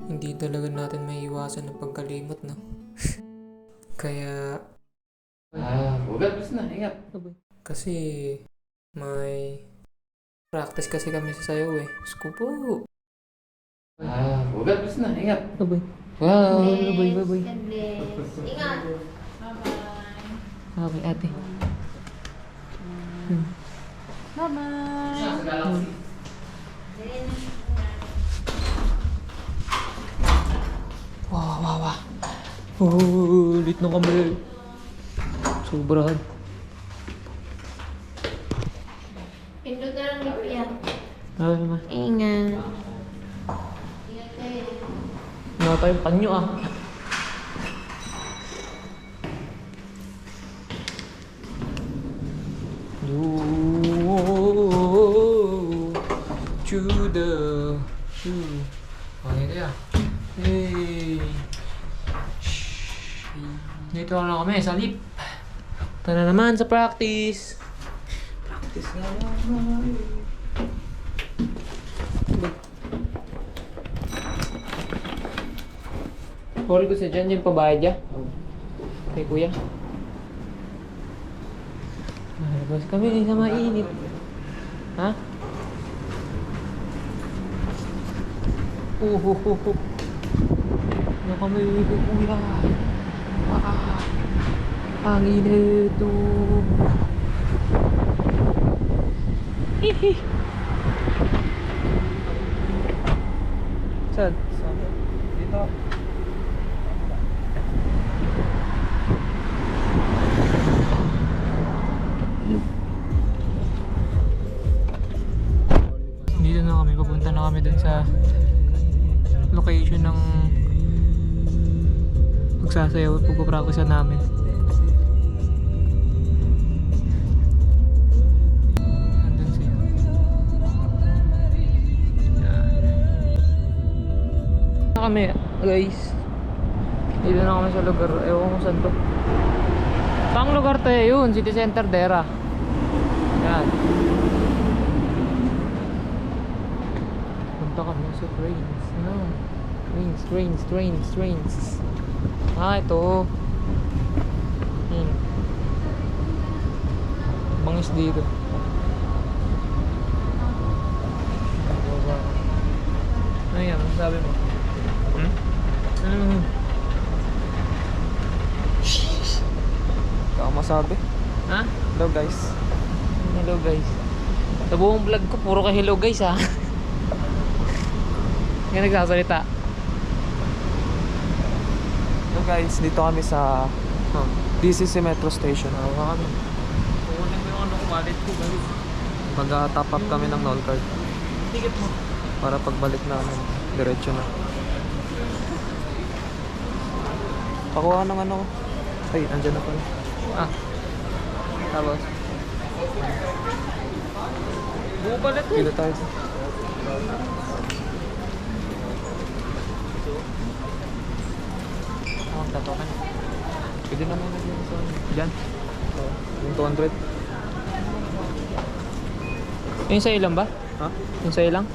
Hindi talaga natin maiiwasan ng pagkalimot, no? Kaya, Ugat, basta na, ingat. kasi may practice kasi kami sa sayaw eh. Sko po. Ugat, basta na, ingat. Abay. Wow, abay. God bless. Ingat. Okay, ate. Wow. Oh, lit na kami. Sobrahan. Pindot na lang ni Pia. Ano naman? Ingat. Ingat kayo. Wala tayong panyo ah. To the okay kaya. Hey. Dito na kami sa lip. Tara naman sa practice. Practice na naman. Sorry ko sa dyan yung pabayad niya. Kay kuya. Labas kami sa mainit. Ha? Ano kami kuya? Ang init to. Hihi. Saan? Dito. Dito na kami, papunta na kami dun sa location ng magsasayaw at pagpapractice namin. Nandun siya. Na kami guys. Dito na kami sa lugar, ewan ko saan to. Pang lugar to yun, City Center Dera. Yan. Punta kami sa trains. No. Trains. Ah, ito. Bangis dito. Ano yan? Ano sabi mo? Ano mo? Ikaw masabi. Ha? Hello guys. Hello guys. Sa buong vlog ko, puro ka hello guys ha. Yan nagsasalita. Hello guys, dito kami sa DCC Metro Station. Tawa kami. Kukunin mo yung ano ko, wallet ko guys. Mag-top up kami ng knoll card Ticket mo. para pagbalik namin, diretso na. Pakuha ng ano. Ay, andyan na pala. Ah. Tapos. Buo palit Dito tayo. Ang tatokan. Pwede naman na dyan sa Diyan. yung 200. Yung sa ilang ba? Ha? Yung sa ilang?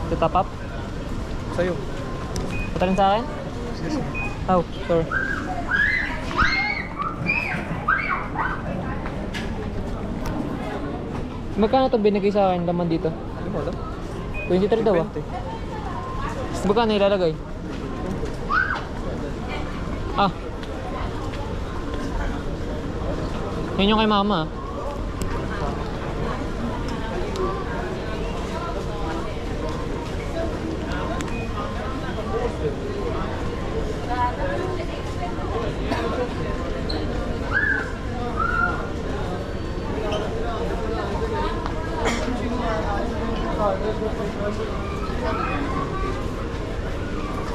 Sa top up? Sa'yo. Patalin sa akin? Sige. Oh, sorry. Magkano to binigay sa akin laman dito? Ano mo alam? 23 daw ah. 20. Magkano ilalagay? Ah. Yun yung kay mama ah.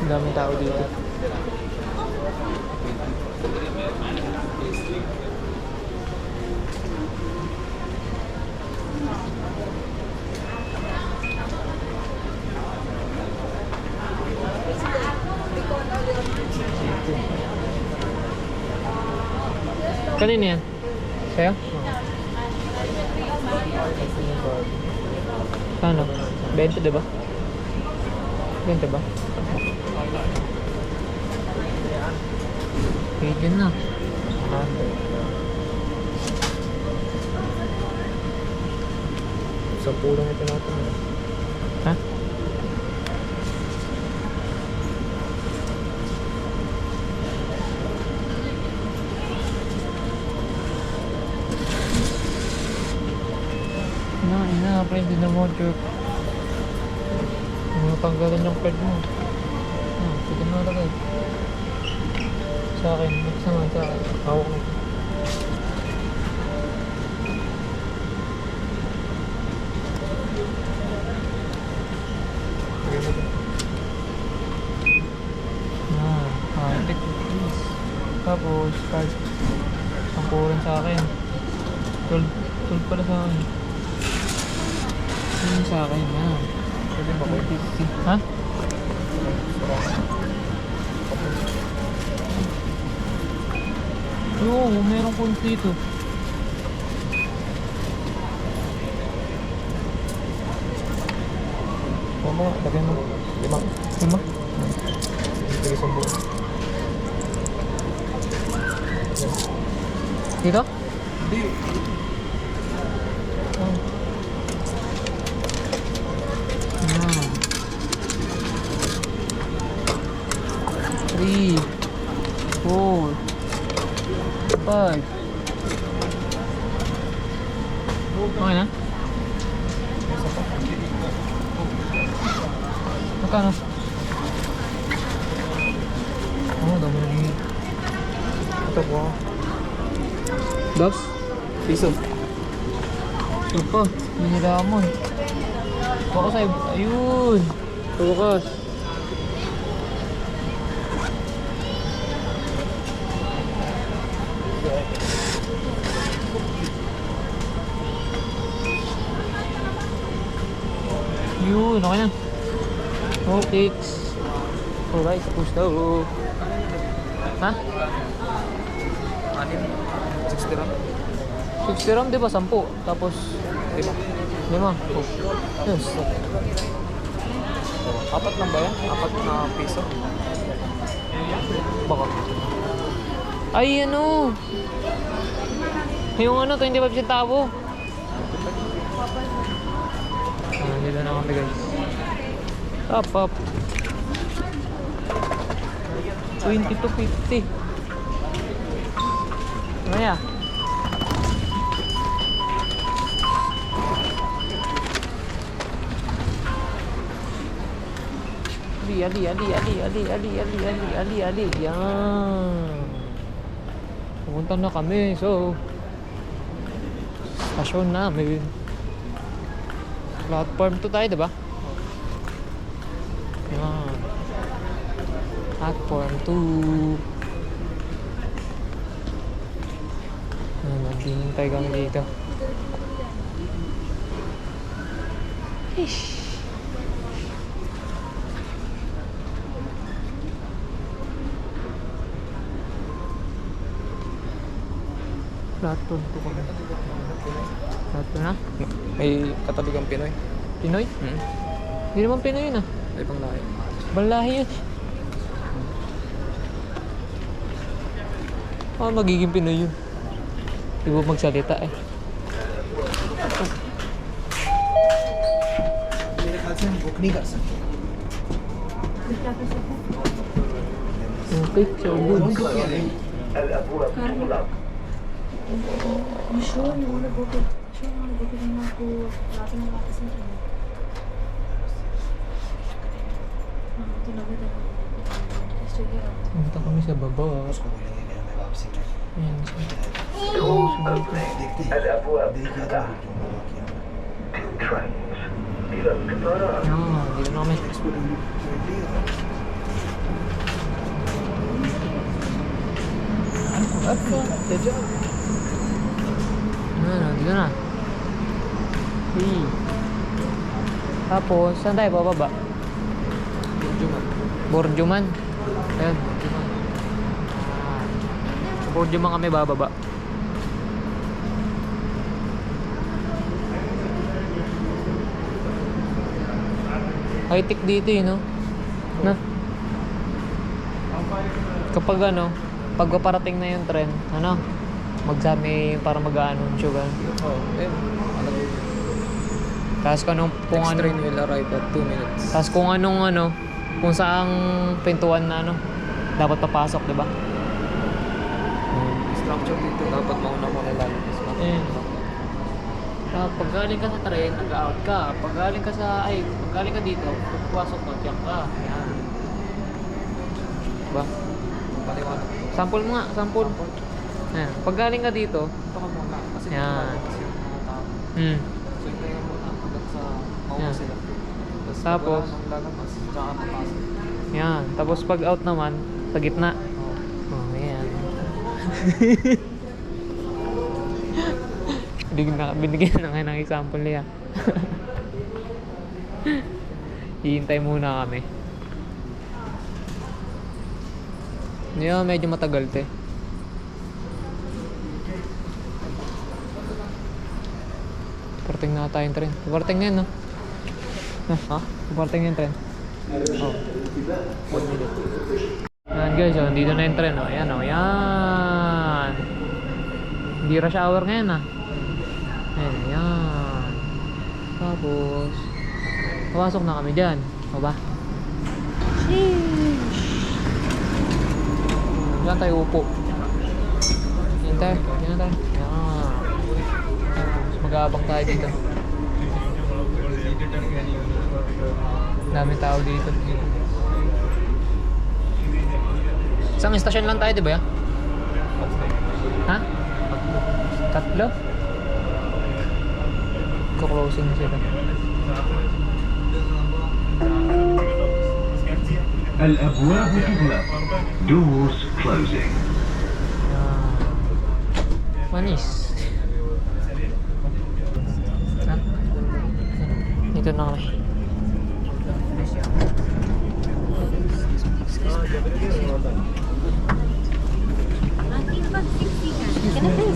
Ang daming tao dito. Kanino yan? Sa'yo? Kano? 20 diba? Ganito ba? Okay, dyan na. Sampu lang ito natin. Ha? Ina, friend, din mo, jerk. Ano tanggalin yung card mo? Pwede mo lagay. Sa akin, next naman sa akin. Hawak mo. Take please. Tapos, card. Ang kulang sa akin. 12 pala sa akin. Ano sa akin? Yan. Pwede ba ko? 50. Ha? Oo, meron coins dito. Oo mo, lagay mo. 5. Lima? Lagay sa buo. Dito? Hindi. Oh. Yan. 3 4 5. Okay na? Magkano? Oh, dami na rin. Ito po. Dogs? Piso. Ito pa, minilamon. Baka sa'yo, ayun. Tukas. Yun, okay na. Oh, cakes. Alright, tapos daw. Ha? 60 lang. 60 ram, di ba? 10. Tapos, 5. 5. Oh. Yes. Apat lang ba yan? 4 na piso. Baka. Ay, ano? Yung ano, 25 centavo. Dito na kami, guys. Up. 20 to 50. Maya. Ali. Yan. Pupunta na kami. So, stasyon namin. Platform 2 tayo, diba? Yan. Platform 2. Naghihintay kami dito. Ish. Platform 2 kami. Platform na? May katabi kang Pinoy. Pinoy? Hindi naman Pinoy yun ah. May pang lahi. Balahi yun. Magiging Pinoy yun. Di ba magsalita eh. Okay, so good. Punta kami sa baba. Ayan. الأبواب تفتح. trains إلى القطارات. Dito na kami. Dito na. Tapos, saan tayo bababa? Borjuman. Ayan, Borjuman. Sa Borjuman kami bababa. High-tech dito no? Na? Kapag ano, pag paparating na yung tren, ano, magsami para mag-anunsyo ka. Oh, Tapos kung next ano, train will arrive at 2 minutes. tapos kung anong ano, kung saang pintuan na ano, dapat papasok, di ba? Structure dito, dapat mauna mo lalabas. Pag galing ka sa train, nag-out ka. Pag galing ka dito, pagpasok ka, tiyak ka. Yan. Diba? Paliwanag. Sample mo nga, sample. Ayan. Pag galing ka dito, Ito ka muna. Kasi Yan. lalabas yung mga tao. So, hintayin mo muna hanggang sa mauna Yan. sila. Tapos, pag wala nang lalabas, tsaka papasok. yan. Tapos pag out naman, sa gitna. Oh, yan. Binigyan na nga ng example niya. Hihintay muna kami. Yeah, medyo matagal te. Parating na tayo yung tren. Parating na yun, no? Ha? Parating na yung tren. Oh. 1 minute. Yan guys, oh, dito na yung tren. Oh. Ayan, oh. Yan. Hindi rush hour ngayon, ah. Ayan, ayan. Tapos, papasok na kami dyan. O ba? Diyan tayo upo. Diyan tayo. Diyan tayo. Ayan. Tapos mag-aabang tayo dito. Daming tao dito. Isang istasyon lang tayo, di ba ya? Ha? Tatlo? Closing na sila. الأبواب تغلق. Doors closing. Manis. Ha? Dito na kami.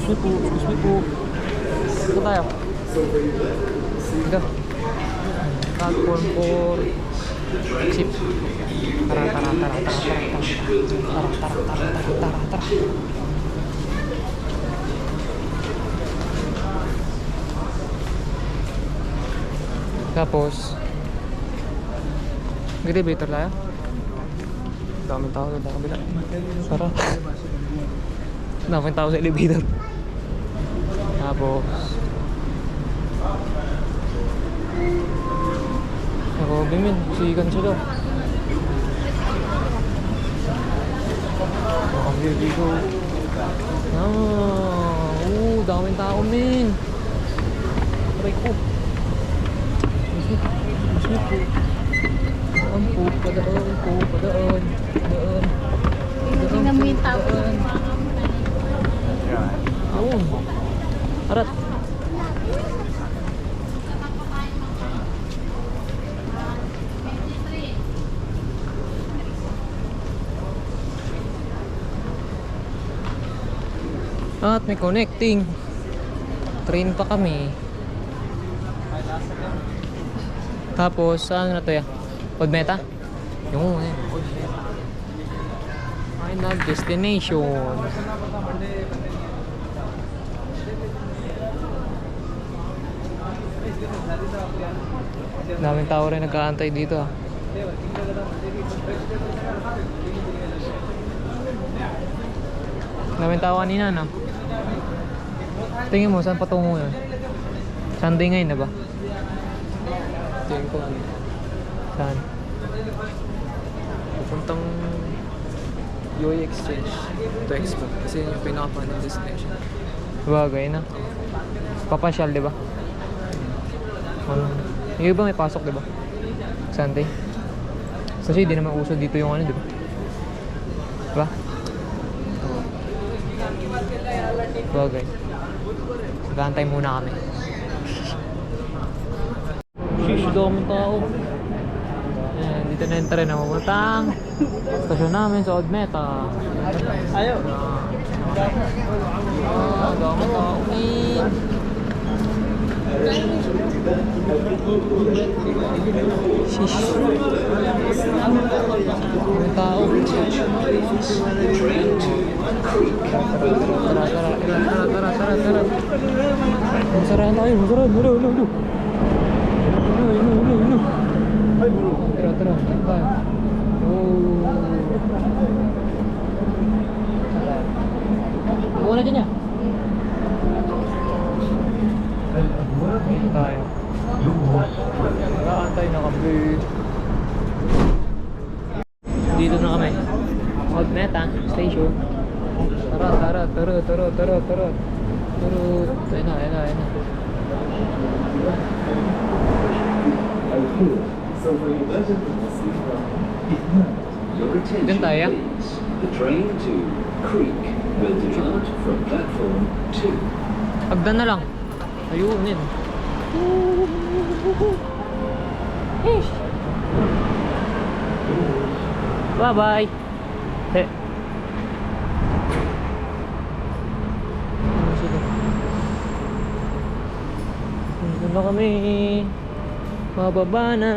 Excuse me po. Saan tayo? Dito. Platform 4. Chip. Tara. Tapos elevator tayo. Daming tao sa kabila. Sarap. Daming tao sa elevator. Tapos ako, bimin, sikan sila. Dito. Daming tao, min. Aray ko. Masmit po. Padaan. Tingnan mo yung tao. Ayun. Arat. At may connecting. Train pa kami. Tapos, saan na to ya? Podmeta? Yung final destination. Daming tao rin nagkaantay dito, ah. Daming tao kanina, no? Tingin mo, saan patungo yun? Sunday ngayon na ba? Tingin ko ano. Saan? Pupuntang UAE Exchange to Expo. Kasi yun yung pinaka-final destination. Bagay na. Papasyal, di ba? Yung iba may pasok, di ba? Sunday. Kasi di naman uso dito yung ano, di ba? Diba? Bagay. Gantay muna kami. Shish, daming tao. Ayan, dito na yung tren na pupuntang stasyon namin sa Odmeta. Ayaw. Daming tao, min. Shish. the train to Creek will depart Tara. Masarahan tayo, masarahan. Ulo. Tara. Tayo. Oh. Buka na dyan niya. Tayo. Nakaantay na kami. Dito na kami. Magmeta station. Tara. Ayun na. Your attention, Dun tayo. please. The train to Creek will depart from platform 2. Agdan na lang. Ayunin. Bye-bye. Dito na kami. Mababa na.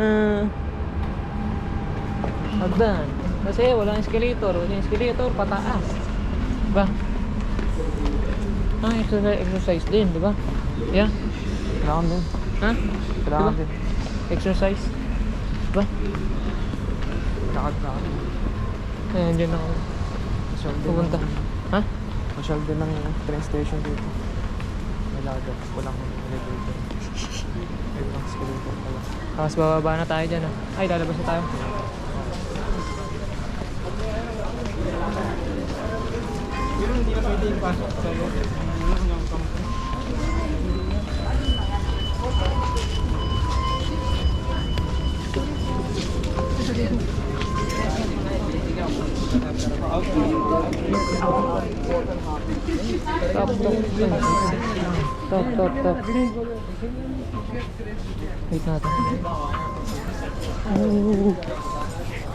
Agdan. Kasi walang escalator. Pataas. Diba? Exercise din, diba? Yeah. Kailangan din. Ha? Kailangan Diba? din. Exercise. Diba? Lakad. Ayan, dyan ako. Masyal din. Pupunta. Ha? Masyal din ng train station dito. May lagat. Walang elevator. May walang escalator pala. Tapos bababa na tayo dyan. Ay, lalabas na tayo. Hindi na pwede ipasok sa Stop. Wait natin. Oh.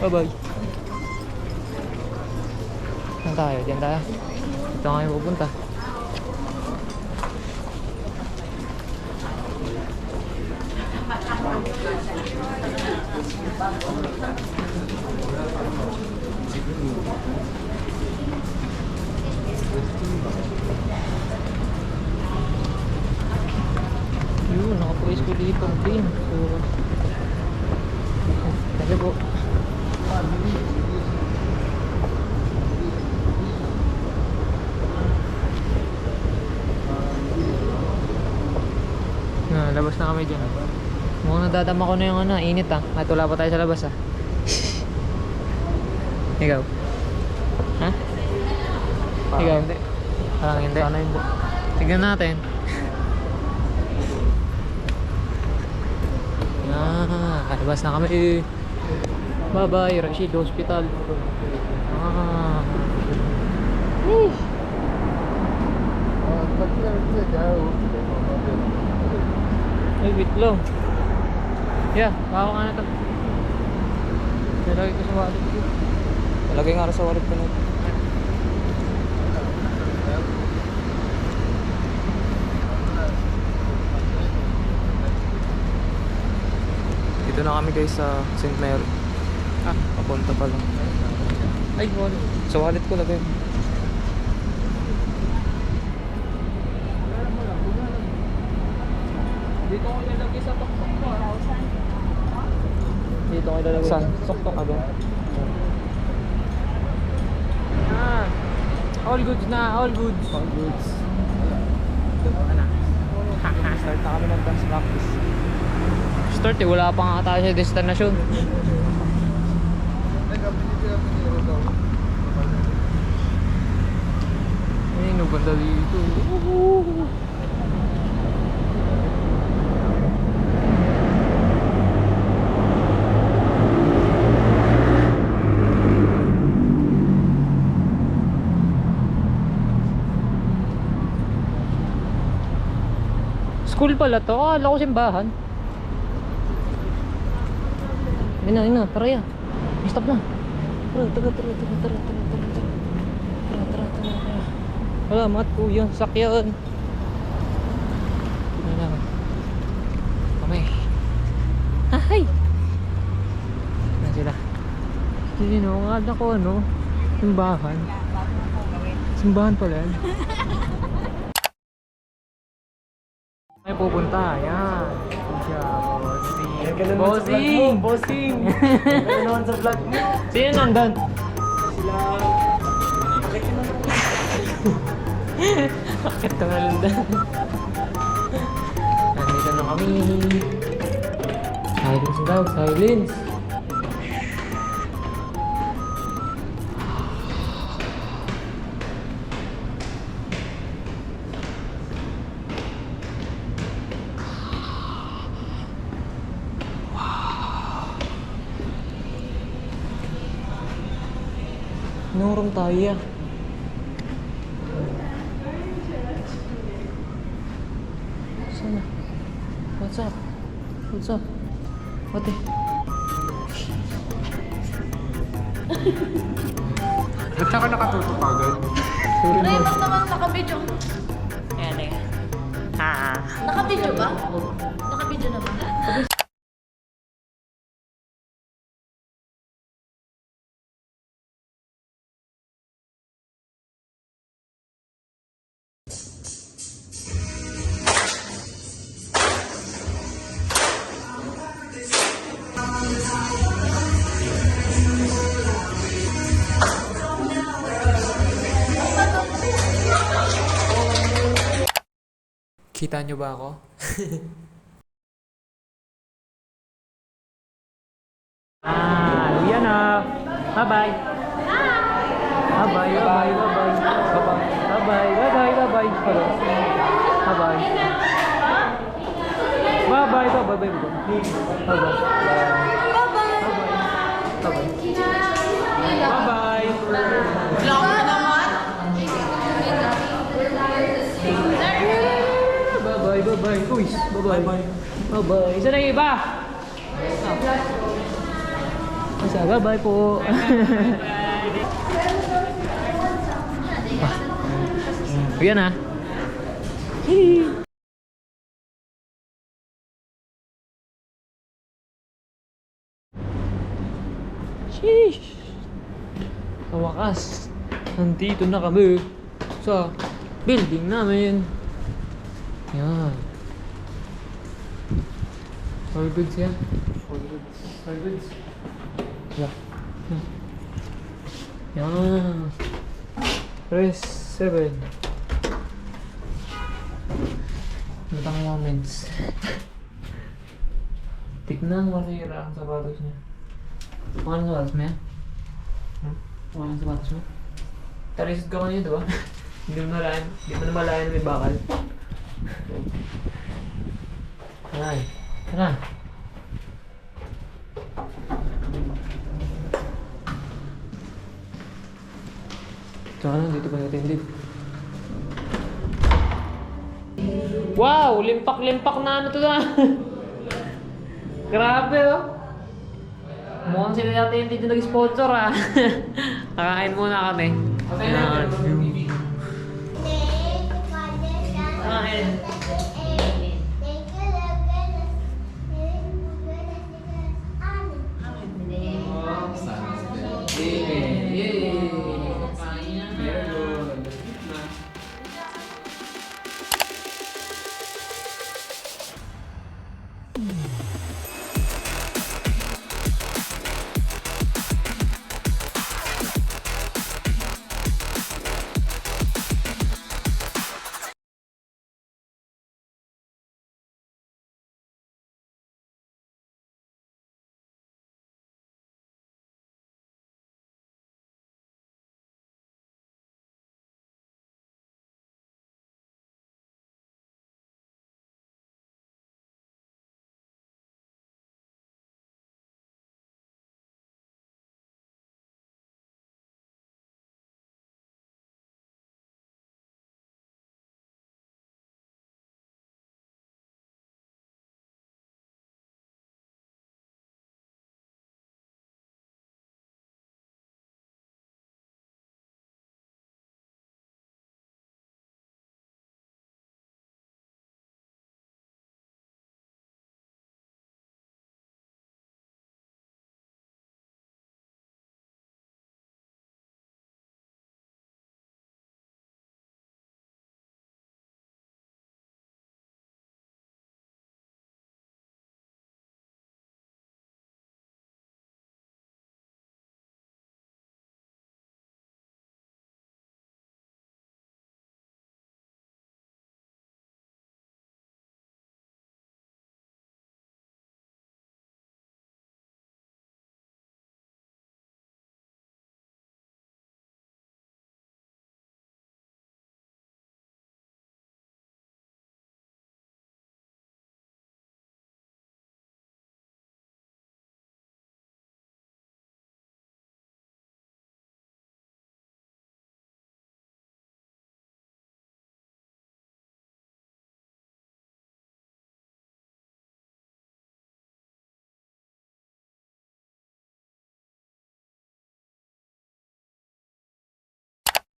Bye-bye. Saan tayo? Diyan tayo. Dito kami pupunta. Yun, nakapulis ko dito din. So, kasi po. Labas na kami dyan. Mukhang nadadama ko na yung init At wala pa tayo sa labas Ikaw? Ha? Ikaw? Hindi. Parang hindi. Sana hindi. Tignan natin. Labas na kami. Bye-bye, Rashid Hospital. Ay, wait lang. Yeah, bawa ka na to. Nilagay ko sa wallet ko. Talagay nga sa wallet ko na ito. Dito na kami guys sa St. Mary. Papunta pa lang. Ay, wallet. Sa wallet ko lagay. Dito ko ilalagay sa tuktok ko. Dito ko ilalagay. Saan? Soktok ka doon. All goods na, all goods. All goods. Ano? Start na kami ng dance practice. Start wala pa nga tayo sa destinasyon. Ay, nabanda dito. School pala to. Akala ko simbahan. Ayun na, tara ya. Stop na. Tara. Salamat kuya, sakyan. Ayun na. Kamay. Ay! Yan sila. Sino, akala ko Simbahan. Simbahan pala yan. Ay pupunta. Yan. Siya, bossing. Bossing! Bossing! Ano naman sa vlog mo? Sino nandun? Bakit ka nalundan? Nandito na kami. Silence daw, silence. Nurong tayo. Sana? What's up? What's up? Ate? Ba't ka nakatutok agad? Sorry Ray, mo. ba't naman naka-video? Ayan eh. Ah. Naka-video ba? Naka-video na ba? Kita nyo ba ako? Yan na. Bye-bye. Bye-bye, bye-bye, bye-bye. Bye-bye, bye-bye, bye-bye. Hello. Bye-bye. Bye-bye, bye-bye, bye-bye. Bye-bye. Bye-bye. Bye-bye. Bye-bye, bye-bye. Uy, bye-bye. Bye-bye. Isa na yung iba. Isa, bye-bye po. Yan ah. Sheesh. Sa wakas, nandito na kami sa building namin. Yan. All goods yan. All goods. Yeah. Yan. Press 7. Matang moments. Tignan mo nasira ang sapatos niya. Mga ang sapatos mo yan? Mga ang sapatos mo? Tarisit ka kanina, diba? Hindi mo na malayan may bakal. Ay, tara. Tsaka na, dito pa natin din. Wow! Limpak-limpak na ano to na. Grabe oh. Mukhang sila natin yung dito nag-sponsor ah. Kakain muna kami. Yan. Kain.